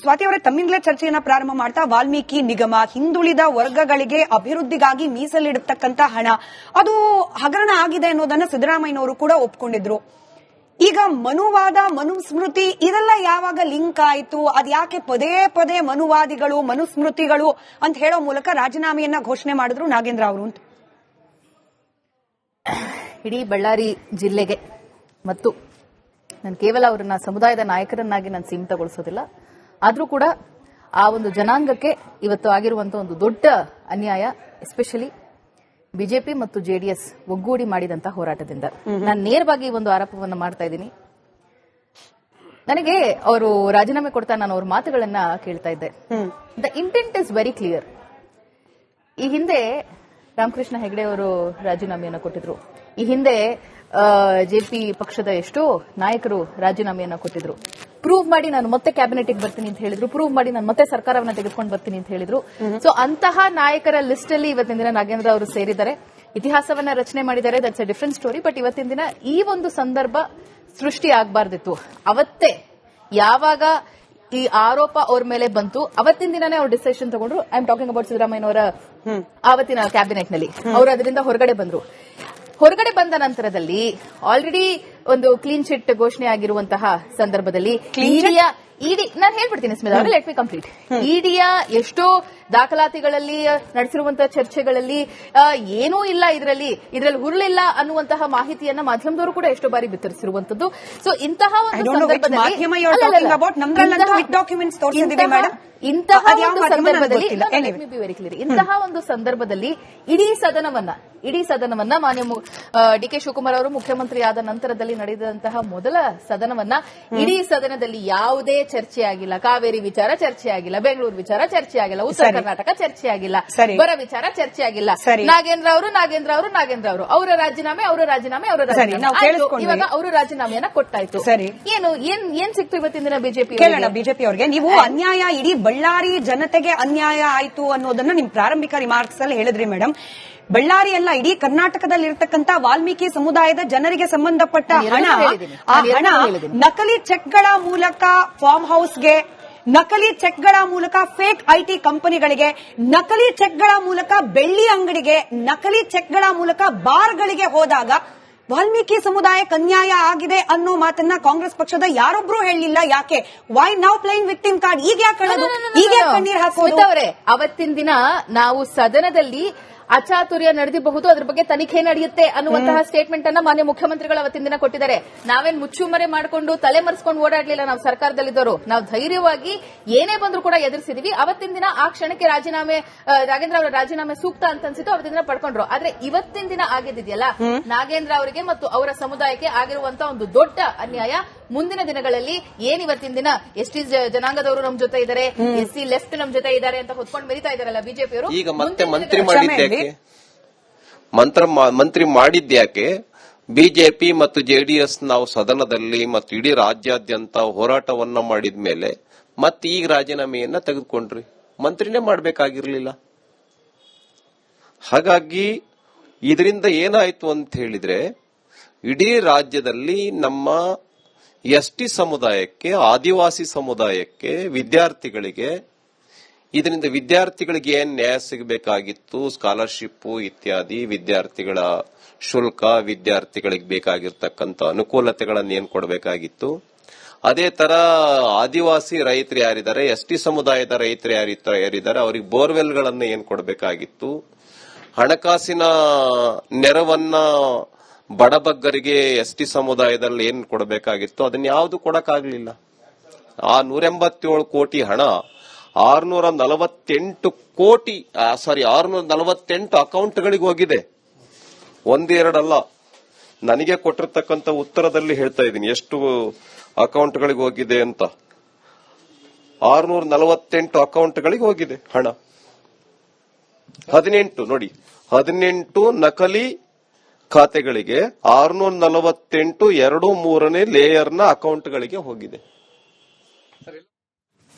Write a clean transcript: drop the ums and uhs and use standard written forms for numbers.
ಸ್ವಾತಿ ಅವರೇ, ತಮ್ಮಿಂದಲೇ ಚರ್ಚೆಯನ್ನ ಪ್ರಾರಂಭ ಮಾಡ್ತಾ, ವಾಲ್ಮೀಕಿ ನಿಗಮ ಹಿಂದುಳಿದ ವರ್ಗಗಳಿಗೆ ಅಭಿವೃದ್ಧಿಗಾಗಿ ಮೀಸಲಿಡತಕ್ಕಂತ ಹಣ ಅದು ಹಗರಣ ಆಗಿದೆ ಅನ್ನೋದನ್ನ ಸಿದ್ದರಾಮಯ್ಯನವರು ಕೂಡ ಒಪ್ಕೊಂಡಿದ್ರು. ಈಗ ಮನುವಾದ, ಮನುಸ್ಮೃತಿ ಇದೆಲ್ಲ ಯಾವಾಗ ಲಿಂಕ್ ಆಯ್ತು? ಅದ್ಯಾಕೆ ಪದೇ ಪದೇ ಮನುವಾದಿಗಳು, ಮನುಸ್ಮೃತಿಗಳು ಅಂತ ಹೇಳೋ ಮೂಲಕ ರಾಜೀನಾಮೆಯನ್ನ ಘೋಷಣೆ ಮಾಡಿದ್ರು ನಾಗೇಂದ್ರ ಅವರು ಅಂತ? ಇಡೀ ಬಳ್ಳಾರಿ ಜಿಲ್ಲೆಗೆ ಮತ್ತು ನಾನು ಕೇವಲ ಅವರನ್ನ ಸಮುದಾಯದ ನಾಯಕರನ್ನಾಗಿ ನಾನು ಸೀಮಿತಗೊಳಿಸೋದಿಲ್ಲ, ಆದ್ರೂ ಕೂಡ ಆ ಒಂದು ಜನಾಂಗಕ್ಕೆ ಇವತ್ತು ಆಗಿರುವಂತಹ ಒಂದು ದೊಡ್ಡ ಅನ್ಯಾಯ, ಎಸ್ಪೆಷಲಿ ಬಿಜೆಪಿ ಮತ್ತು ಜೆಡಿಎಸ್ ಒಗ್ಗೂಡಿ ಮಾಡಿದಂತಹ ಹೋರಾಟದಿಂದ ನಾನು ನೇರವಾಗಿ ಒಂದು ಆರೋಪವನ್ನು ಮಾಡ್ತಾ ಇದ್ದೀನಿ. ನನಗೆ ಅವರು ರಾಜೀನಾಮೆ ಕೊಡ್ತಾ ನಾನು ಅವ್ರ ಮಾತುಗಳನ್ನ ಕೇಳ್ತಾ ಇದ್ದೆ. The intent is very clear. ಈ ಹಿಂದೆ ರಾಮಕೃಷ್ಣ ಹೆಗಡೆ ಅವರು ರಾಜೀನಾಮೆಯನ್ನು ಕೊಟ್ಟಿದ್ರು. ಈ ಹಿಂದೆ ಜೆಪಿ ಪಕ್ಷದ ಎಷ್ಟೋ ನಾಯಕರು ರಾಜೀನಾಮೆಯನ್ನ ಕೊಟ್ಟಿದ್ರು. ಪ್ರೂವ್ ಮಾಡಿ ನಾನು ಮತ್ತೆ ಕ್ಯಾಬಿನೆಟ್ಗೆ ಬರ್ತೀನಿ ಅಂತ ಹೇಳಿದ್ರು, ಪ್ರೂವ್ ಮಾಡಿ ನಾನು ಮತ್ತೆ ಸರ್ಕಾರವನ್ನ ತೆಗೆದುಕೊಂಡು ಬರ್ತೀನಿ ಅಂತ ಹೇಳಿದ್ರು. ಸೊ ಅಂತಹ ನಾಯಕರ ಲಿಸ್ಟ್ ಅಲ್ಲಿ ಇವತ್ತಿನ ದಿನ ನಾಗೇಂದ್ರ ಅವರು ಸೇರಿದ್ದಾರೆ, ಇತಿಹಾಸವನ್ನ ರಚನೆ ಮಾಡಿದ್ದಾರೆ. That's a different story. But ಇವತ್ತಿನ ದಿನ ಈ ಒಂದು ಸಂದರ್ಭ ಸೃಷ್ಟಿ ಆಗಬಾರ್ದಿತ್ತು. ಅವತ್ತೇ ಯಾವಾಗ ಈ ಆರೋಪ ಅವ್ರ ಮೇಲೆ ಬಂತು, ಅವತ್ತಿನ ದಿನನೇ ಅವ್ರು ಡಿಸಿಷನ್ ತಗೊಂಡ್ರು. ಐ ಆಮ್ ಟಾಕಿಂಗ್ ಅಬೌಟ್ ಸಿದ್ದರಾಮಯ್ಯನವರ ಆವತ್ತಿನ ಕ್ಯಾಬಿನೆಟ್ ನಲ್ಲಿ. ಅವರು ಅದರಿಂದ ಹೊರಗಡೆ ಬಂದ್ರು. ಹೊರಗಡೆ ಬಂದ ನಂತರದಲ್ಲಿ ಆಲ್ರೆಡಿ ಒಂದು ಕ್ಲೀನ್ ಚಿಟ್ ಘೋಷಣೆ ಆಗಿರುವಂತಹ ಸಂದರ್ಭದಲ್ಲಿ ಇಡಿ ನಾನು ಹೇಳ್ಬಿಡ್ತೀನಿ ಸ್ಮಿತಾ ಅವರೇ, ಲೆಟ್ ಮಿ ಕಂಪ್ಲೀಟ್. ಇಡಿಯ ಎಷ್ಟೋ ದಾಖಲಾತಿಗಳಲ್ಲಿ ನಡೆಸಿರುವಂತಹ ಚರ್ಚೆಗಳಲ್ಲಿ ಏನೂ ಇಲ್ಲ, ಇದರಲ್ಲಿ ಹುರುಳಿಲ್ಲ ಅನ್ನುವಂತಹ ಮಾಹಿತಿಯನ್ನ ಮಾಧ್ಯಮದವರು ಕೂಡ ಎಷ್ಟೋ ಬಾರಿ ಬಿತ್ತರಿಸಿರುವಂತದ್ದು. ಸೊ ಇಂತಹ ಒಂದು ಸಂದರ್ಭದಲ್ಲಿ ಇಡೀ ಸದನವನ್ನ ಮಾನ್ಯ ಡಿ ಕೆ ಶಿವಕುಮಾರ್ ಅವರು ಮುಖ್ಯಮಂತ್ರಿ ಆದ ನಂತರದಲ್ಲಿ ನಡೆದಂತಹ ಮೊದಲ ಸದನವನ್ನ, ಇಡೀ ಸದನದಲ್ಲಿ ಯಾವುದೇ ಚರ್ಚೆ ಆಗಿಲ್ಲ. ಕಾವೇರಿ ವಿಚಾರ ಚರ್ಚೆ ಆಗಿಲ್ಲ, ಬೆಂಗಳೂರು ವಿಚಾರ ಚರ್ಚೆ ಆಗಿಲ್ಲ, ಉತ್ತರ ಕರ್ನಾಟಕ ಚರ್ಚೆ ಆಗಿಲ್ಲ, ಬರ ವಿಚಾರ ಚರ್ಚೆ ಆಗಿಲ್ಲ. ನಾಗೇಂದ್ರ ಅವರು ಅವರ ರಾಜೀನಾಮೆ ಇವಾಗ ಅವರು ರಾಜೀನಾಮೆಯನ್ನ ಕೊಟ್ಟಾಯ್ತು. ಏನ್ ಸಿಕ್ತು ಇವತ್ತಿನ ದಿನ ಬಿಜೆಪಿ ಅವರಿಗೆ? ನೀವು ಅನ್ಯಾಯ, ಇಡೀ ಬಳ್ಳಾರಿ ಜನತೆಗೆ ಅನ್ಯಾಯ ಆಯ್ತು ಅನ್ನೋದನ್ನ ನಿಮ್ ಪ್ರಾರಂಭಿಕ ರಿಮಾರ್ಕ್ಸ್ ಅಲ್ಲಿ ಹೇಳಿದ್ರಿ ಮೇಡಮ್. ಬಳ್ಳಾರಿ ಅಲ್ಲ, ಇಡೀ ಕರ್ನಾಟಕದಲ್ಲಿ ಇರತಕ್ಕಂತ ವಾಲ್ಮೀಕಿ ಸಮುದಾಯದ ಜನರಿಗೆ ಸಂಬಂಧಪಟ್ಟ ಹಣ, ಆ ಹಣ ನಕಲಿ ಚೆಕ್ಗಳ ಮೂಲಕ ಫಾರ್ಮ್ ಹೌಸ್ಗೆ, ನಕಲಿ ಚೆಕ್ಗಳ ಮೂಲಕ ಫೇಕ್ ಐಟಿ ಕಂಪನಿಗಳಿಗೆ, ನಕಲಿ ಚೆಕ್ಗಳ ಮೂಲಕ ಬೆಳ್ಳಿ ಅಂಗಡಿಗೆ, ನಕಲಿ ಚೆಕ್ಗಳ ಮೂಲಕ ಬಾರ್ಗಳಿಗೆ ಹೋದಾಗ ವಾಲ್ಮೀಕಿ ಸಮುದಾಯಕ್ಕೆ ಅನ್ಯಾಯ ಆಗಿದೆ ಅನ್ನೋ ಮಾತನ್ನ ಕಾಂಗ್ರೆಸ್ ಪಕ್ಷದ ಯಾರೊಬ್ರು ಹೇಳಲಿಲ್ಲ. ಯಾಕೆ? Why now playing victim card? ಈಗ ಯಾಕೆ ಕಣ್ಣೀರ್ ಹಾಕೋದು? ಅವತ್ತಿನ ದಿನ ನಾವು ಸದನದಲ್ಲಿ ಅಚಾತುರ್ಯ ನಡೆದಿರಬಹುದು, ಅದ್ರ ಬಗ್ಗೆ ತನಿಖೆ ನಡೆಯುತ್ತೆ ಅನ್ನುವಂತಹ ಸ್ಟೇಟ್ಮೆಂಟ್ ಅನ್ನ ಮಾನ್ಯ ಮುಖ್ಯಮಂತ್ರಿಗಳು ಅವತ್ತಿನ ದಿನ ಕೊಟ್ಟಿದ್ದಾರೆ. ನಾವೇನ್ ಮುಚ್ಚುಮರೆ ಮಾಡಿಕೊಂಡು ತಲೆ ಮರೆಸ್ಕೊಂಡು ಓಡಾಡ್ಲಿಲ್ಲ. ನಾವು ಸರ್ಕಾರದಲ್ಲಿದ್ದವರು, ನಾವು ಧೈರ್ಯವಾಗಿ ಏನೇ ಬಂದ್ರು ಕೂಡ ಎದುರಿಸಿದೀವಿ. ಅವತ್ತಿನ ದಿನ ಆ ಕ್ಷಣಕ್ಕೆ ನಾಗೇಂದ್ರ ಅವರ ರಾಜೀನಾಮೆ ಸೂಕ್ತ ಅಂತ ಅನ್ಸಿತ್ತು, ಅವತ್ತಿನ ದಿನ ಪಡ್ಕೊಂಡ್ರು. ಆದ್ರೆ ಇವತ್ತಿನ ದಿನ ಆಗಿದೆಯಲ್ಲ, ನಾಗೇಂದ್ರ ಅವರಿಗೆ ಮತ್ತು ಅವರ ಸಮುದಾಯಕ್ಕೆ ಆಗಿರುವಂತಹ ಒಂದು ದೊಡ್ಡ ಅನ್ಯಾಯ. ಮುಂದಿನ ದಿನಗಳಲ್ಲಿ ಏನಿವತ್ತಿನ ದಿನ ಎಸ್ಟಿ ಜನಾಂಗದವರು ನಮ್ ಜೊತೆ ಇದ್ದಾರೆ, ಎಸ್ಸಿ ಲೆಫ್ಟ್ ನಮ್ ಜೊತೆ ಇದ್ದಾರೆ ಅಂತ ಹೊತ್ಕೊಂಡು ಮೆರಿತಾ ಇದಾರಲ್ಲ ಬಿಜೆಪಿಯವರು, ಈಗ ಮತ್ತೆ ಮಂತ್ರಿ ಮಾಡಿದ್ಯಾಕೆ? ಬಿಜೆಪಿ ಮತ್ತು ಜೆಡಿಎಸ್ ನಾವು ಸದನದಲ್ಲಿ ಮತ್ತು ಇಡೀ ರಾಜ್ಯಾದ್ಯಂತ ಹೋರಾಟವನ್ನ ಮಾಡಿದ ಮೇಲೆ ಮತ್ತೆ ಈಗ ರಾಜೀನಾಮೆಯನ್ನ ತೆಗೆದುಕೊಂಡ್ರಿ. ಮಂತ್ರಿನೇ ಮಾಡಬೇಕಾಗಿರ್ಲಿಲ್ಲ. ಹಾಗಾಗಿ ಇದರಿಂದ ಏನಾಯ್ತು ಅಂತ ಹೇಳಿದ್ರೆ, ಇಡೀ ರಾಜ್ಯದಲ್ಲಿ ನಮ್ಮ ಎಸ್ಟಿ ಸಮುದಾಯಕ್ಕೆ, ಆದಿವಾಸಿ ಸಮುದಾಯಕ್ಕೆ, ವಿದ್ಯಾರ್ಥಿಗಳಿಗೆ ಇದರಿಂದ ವಿದ್ಯಾರ್ಥಿಗಳಿಗೆ ಏನ್ ನ್ಯಾಯ ಸಿಗಬೇಕಾಗಿತ್ತು, ಸ್ಕಾಲರ್ಶಿಪ್ ಇತ್ಯಾದಿ, ವಿದ್ಯಾರ್ಥಿಗಳ ಶುಲ್ಕ, ವಿದ್ಯಾರ್ಥಿಗಳಿಗೆ ಬೇಕಾಗಿರ್ತಕ್ಕಂಥ ಅನುಕೂಲತೆಗಳನ್ನು ಏನ್ ಕೊಡಬೇಕಾಗಿತ್ತು, ಅದೇ ತರ ಆದಿವಾಸಿ ರೈತರು ಯಾರಿದ್ದಾರೆ, ಎಸ್ಟಿ ಸಮುದಾಯದ ರೈತರು ಯಾರಿದ್ದಾರೆ ಅವರಿಗೆ ಬೋರ್ವೆಲ್ಗಳನ್ನು ಏನ್ ಕೊಡಬೇಕಾಗಿತ್ತು, ಹಣಕಾಸಿನ ನೆರವನ್ನ ಬಡಬಗ್ಗರಿಗೆ ಎಸ್ಟಿ ಸಮುದಾಯದಲ್ಲಿ ಏನ್ ಕೊಡಬೇಕಾಗಿತ್ತು, ಅದನ್ನ ಯಾವುದು ಕೊಡಕ್ಕಾಗ್ಲಿಲ್ಲ. ಆ 187 ಕೋಟಿ ಹಣ 648 ಅಕೌಂಟ್ಗಳಿಗೆ ಹೋಗಿದೆ. ಒಂದೆರಡಲ್ಲ, ನನಗೆ ಕೊಟ್ಟಿರ್ತಕ್ಕಂಥ ಉತ್ತರದಲ್ಲಿ ಹೇಳ್ತಾ ಇದ್ದೀನಿ ಎಷ್ಟು ಅಕೌಂಟ್ಗಳಿಗೆ ಹೋಗಿದೆ ಅಂತ. 648 ಅಕೌಂಟ್ಗಳಿಗೆ ಹೋಗಿದೆ ಹಣ. 18 ನಕಲಿ ಖಾತೆಗಳಿಗೆ 648 2/3 ಲೇಯರ್ನ ಅಕೌಂಟ್ಗಳಿಗೆ ಹೋಗಿದೆ.